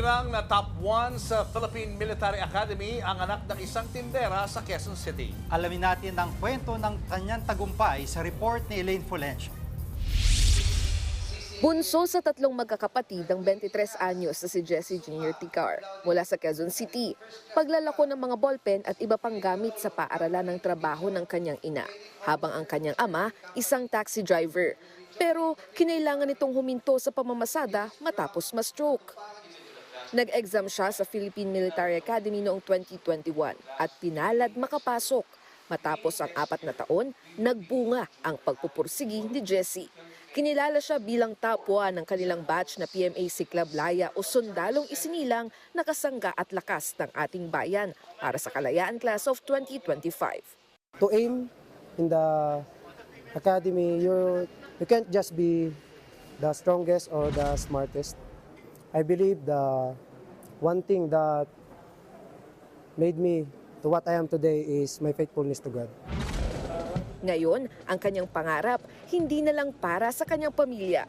Binilang na top 1 sa Philippine Military Academy ang anak ng isang tindera sa Quezon City. Alamin natin ang kwento ng kanyang tagumpay sa report ni Elaine Fulencio. Bunso sa tatlong magkakapatid ang 23 anyos na si Jesse Jr. Ticar mula sa Quezon City. Paglalako ng mga ballpen at iba pang gamit sa paaralan ng trabaho ng kanyang ina, habang ang kanyang ama isang taxi driver. Pero kinailangan nitong huminto sa pamamasada matapos ma-stroke. Nag-exam siya sa Philippine Military Academy noong 2021 at pinalad makapasok. Matapos ang 4 na taon, nagbunga ang pagpupursigi ni Jesse. Kinilala siya bilang top 1 ng kanilang batch na PMAC Club Laya o sundalong isinilang na kasangga at lakas ng ating bayan para sa Kalayaan Class of 2025. To aim in the academy, you can't just be the strongest or the smartest. I believe the one thing that made me to what I am today is my faithfulness to God. Ngayon, ang kanyang pangarap, hindi na lang para sa kanyang pamilya.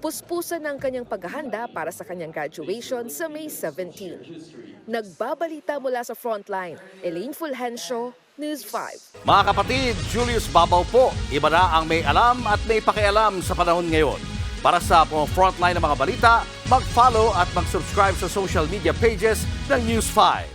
Puspusan ng kanyang paghahanda para sa kanyang graduation sa May 17. Nagbabalita mula sa frontline, Elaine Fulgencio, News 5. Mga kapatid, Julius Babaw po. Iba na ang may alam at may pakialam sa panahon ngayon. Para sa frontline ng mga balita, mag-follow at mag-subscribe sa social media pages ng News 5.